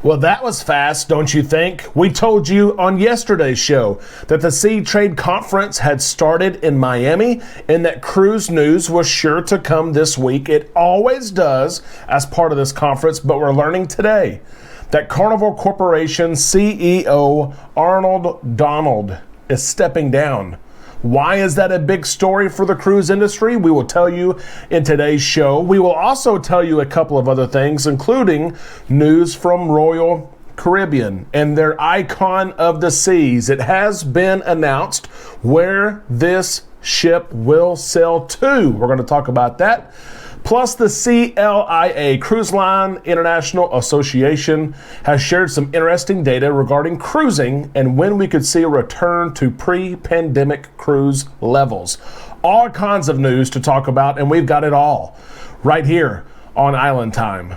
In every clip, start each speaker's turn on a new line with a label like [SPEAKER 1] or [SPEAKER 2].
[SPEAKER 1] Well, that was fast, don't you think? We told you on yesterday's show that the Seatrade Conference had started in Miami and that cruise news was sure to come this week. It always does as part of this conference, but we're learning today that Carnival Corporation CEO Arnold Donald is stepping down. Why is that a big story for the cruise industry? We will tell you in today's show. We will also tell you a couple of other things, including news from Royal Caribbean and their Icon of the Seas. It has been announced where this ship will sail to. We're going to talk about that. Plus, the CLIA, Cruise Line International Association, has shared some interesting data regarding cruising and when we could see a return to pre-pandemic cruise levels. All kinds of news to talk about, and we've got it all right here on Island Time.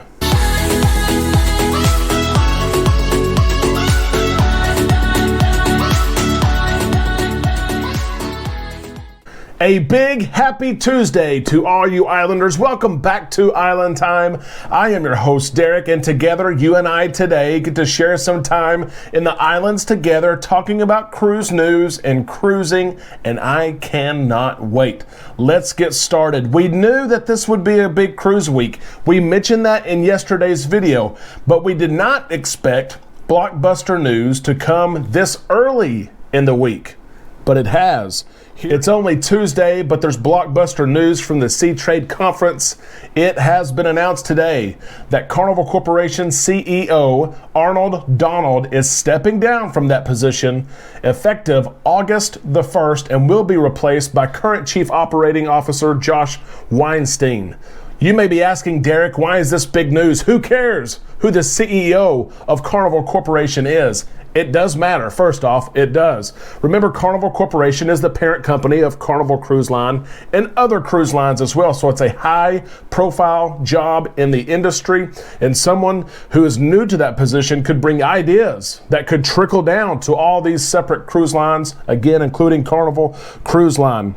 [SPEAKER 1] A big happy Tuesday to all you Islanders. Welcome back to Island Time. I am your host, Derek, and together, you and I today get to share some time in the islands together talking about cruise news and cruising, and I cannot wait. Let's get started. We knew that this would be a big cruise week. We mentioned that in yesterday's video, but we did not expect blockbuster news to come this early in the week, but it has. It's only Tuesday, but there's blockbuster news from the Seatrade Conference. It has been announced today that Carnival Corporation CEO Arnold Donald is stepping down from that position effective August the 1st and will be replaced by current Chief Operating Officer Josh Weinstein. You may be asking, Derek, why is this big news? Who cares who the CEO of Carnival Corporation is? It does matter. First off, it does. Remember, Carnival Corporation is the parent company of Carnival Cruise Line and other cruise lines as well. So it's a high-profile job in the industry, and someone who is new to that position could bring ideas that could trickle down to all these separate cruise lines, again, including Carnival Cruise Line.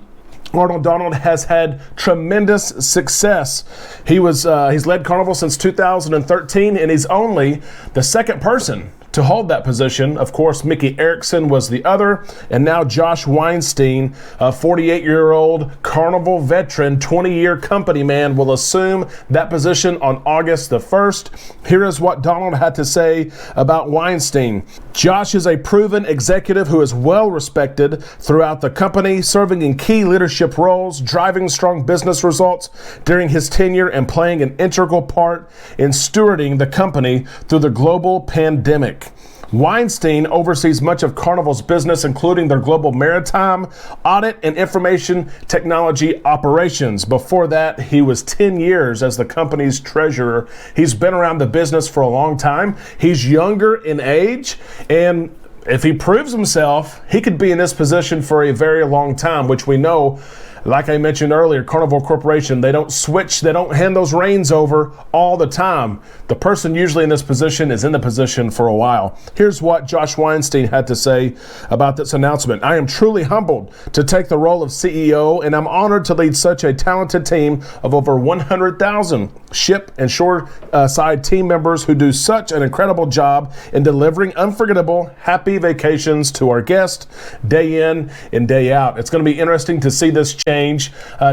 [SPEAKER 1] Arnold Donald has had tremendous success. He's led Carnival since 2013, and he's only the second person to hold that position. Of course, Mickey Erickson was the other, and now Josh Weinstein, a 48-year-old Carnival veteran, 20-year company man, will assume that position on August the 1st. Here is what Donald had to say about Weinstein. Josh is a proven executive who is well respected throughout the company, serving in key leadership roles, driving strong business results during his tenure, and playing an integral part in stewarding the company through the global pandemic. Weinstein oversees much of Carnival's business, including their global maritime, audit, and information technology operations. Before that, he was 10 years as the company's treasurer. He's been around the business for a long time. He's younger in age, and if he proves himself, he could be in this position for a very long time, which we know. Like I mentioned earlier, Carnival Corporation, they don't switch, they don't hand those reins over all the time. The person usually in this position is in the position for a while. Here's what Josh Weinstein had to say about this announcement. I am truly humbled to take the role of CEO, and I'm honored to lead such a talented team of over 100,000 ship and shoreside team members who do such an incredible job in delivering unforgettable, happy vacations to our guests day in and day out. It's going to be interesting to see this change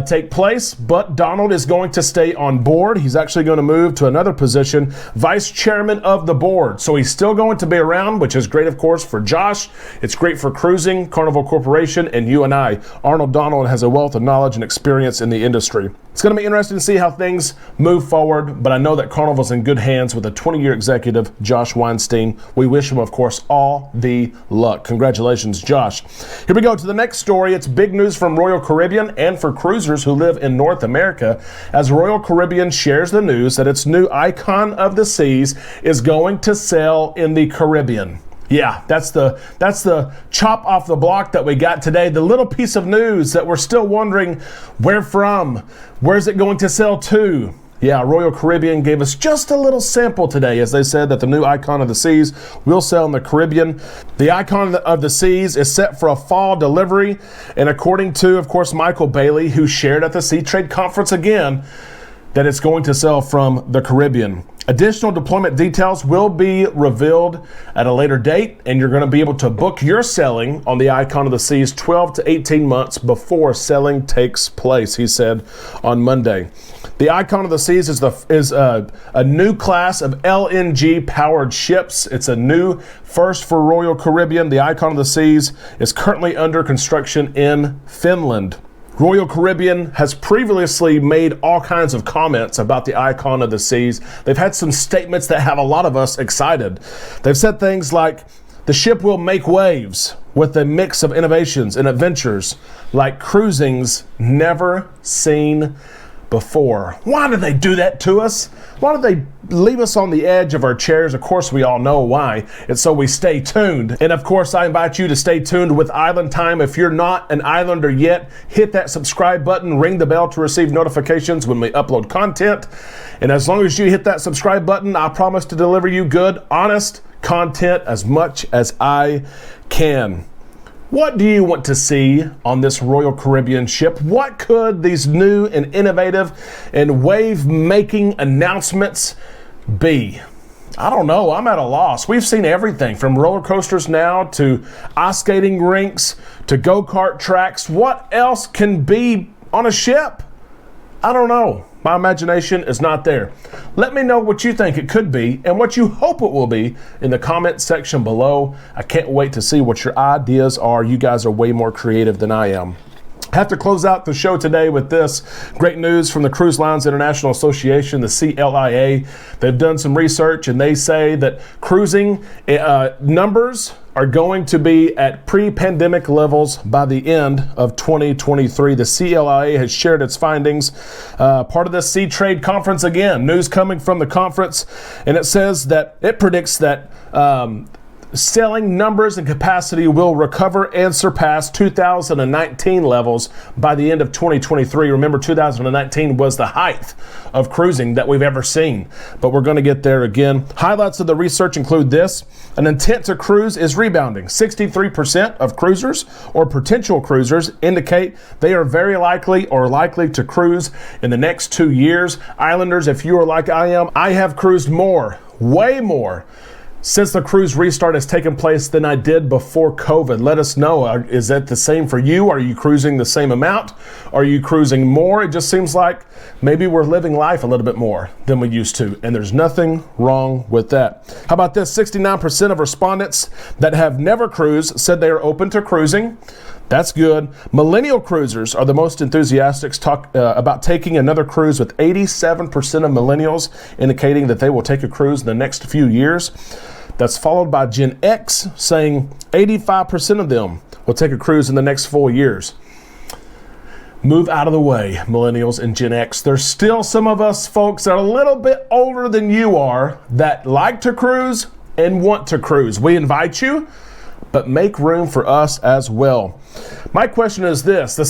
[SPEAKER 1] take place, but Donald is going to stay on board. He's actually going to move to another position, vice chairman of the board. So he's still going to be around, which is great, of course, for Josh. It's great for cruising, Carnival Corporation, and you and I. Arnold Donald has a wealth of knowledge and experience in the industry. It's going to be interesting to see how things move forward, but I know that Carnival's in good hands with a 20-year executive, Josh Weinstein. We wish him, of course, all the luck. Congratulations, Josh. Here we go to the next story. It's big news from Royal Caribbean and for cruisers who live in North America, as Royal Caribbean shares the news that its new Icon of the Seas is going to sail in the Caribbean. Yeah, that's the chop off the block that we got today. The little piece of news that we're still wondering where from, where's it going to sail to? Yeah, Royal Caribbean gave us just a little sample today as they said that the new Icon of the Seas will sail in the Caribbean. The Icon of the Seas is set for a fall delivery, and according to, of course, Michael Bailey, who shared at the Seatrade Conference again, that it's going to sail from the Caribbean. Additional deployment details will be revealed at a later date, and you're going to be able to book your sailing on the Icon of the Seas 12 to 18 months before sailing takes place, he said on Monday. The Icon of the Seas is a new class of LNG-powered ships. It's a new first for Royal Caribbean. The Icon of the Seas is currently under construction in Finland. Royal Caribbean has previously made all kinds of comments about the Icon of the Seas. They've had some statements that have a lot of us excited. They've said things like, the ship will make waves with a mix of innovations and adventures like cruising's never seen before. Why do they do that to us? Why do they leave us on the edge of our chairs? Of course, we all know why. It's so we stay tuned. And of course, I invite you to stay tuned with Island Time. If you're not an Islander yet, hit that subscribe button, ring the bell to receive notifications when we upload content. And as long as you hit that subscribe button, I promise to deliver you good, honest content as much as I can. What do you want to see on this Royal Caribbean ship? What could these new and innovative and wave-making announcements be? I don't know. I'm at a loss. We've seen everything from roller coasters now to ice skating rinks to go-kart tracks. What else can be on a ship? I don't know. My imagination is not there. Let me know what you think it could be and what you hope it will be in the comment section below. I can't wait to see what your ideas are. You guys are way more creative than I am. I have to close out the show today with this great news from the Cruise Lines International Association, the CLIA. They've done some research and they say that cruising numbers are going to be at pre-pandemic levels by the end of 2023. The CLIA has shared its findings, part of the Seatrade Conference again. News coming from the conference, and it says that it predicts that sailing numbers and capacity will recover and surpass 2019 levels by the end of 2023. Remember, 2019 was the height of cruising that we've ever seen, but we're going to get there again. Highlights of the research include this. An intent to cruise is rebounding. 63% of cruisers or potential cruisers indicate they are very likely or likely to cruise in the next 2 years. Islanders, if you are like I am, I have cruised more, way more, since the cruise restart has taken place than I did before COVID. Let us know. Is that the same for you? Are you cruising the same amount? Are you cruising more? It just seems like maybe we're living life a little bit more than we used to, and there's nothing wrong with that. How about this? 69% of respondents that have never cruised said they are open to cruising. That's good. Millennial cruisers are the most enthusiastic about taking another cruise, with 87% of millennials indicating that they will take a cruise in the next few years. That's followed by Gen X saying 85% of them will take a cruise in the next 4 years. Move out of the way, millennials and Gen X. There's still some of us folks that are a little bit older than you are that like to cruise and want to cruise. We invite you, but make room for us as well. My question is this. The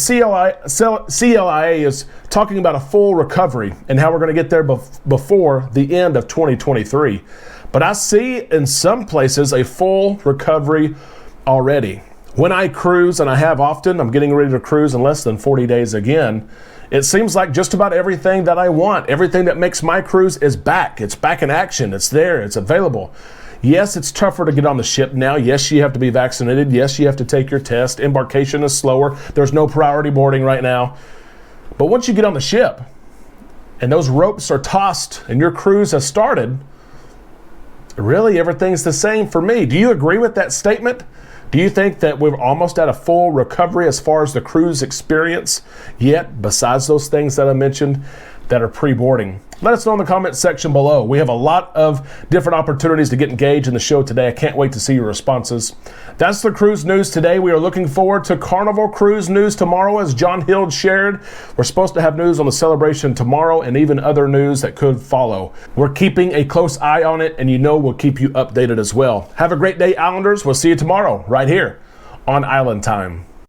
[SPEAKER 1] CLIA is talking about a full recovery and how we're going to get there before the end of 2023. But I see in some places a full recovery already. When I cruise, and I have often, I'm getting ready to cruise in less than 40 days again, it seems like just about everything that I want, everything that makes my cruise is back. It's back in action. It's there. It's available. Yes, it's tougher to get on the ship now. Yes, you have to be vaccinated. Yes, you have to take your test. Embarkation is slower. There's no priority boarding right now. But once you get on the ship and those ropes are tossed and your cruise has started, really everything's the same for me. Do you agree with that statement? Do you think that we're almost at a full recovery as far as the cruise experience yet, besides those things that I mentioned that are pre-boarding? Let us know in the comment section below. We have a lot of different opportunities to get engaged in the show today. I can't wait to see your responses. That's the cruise news today. We are looking forward to Carnival Cruise news tomorrow, as John Hild shared. We're supposed to have news on the celebration tomorrow and even other news that could follow. We're keeping a close eye on it, and you know we'll keep you updated as well. Have a great day, Islanders. We'll see you tomorrow right here on Island Time.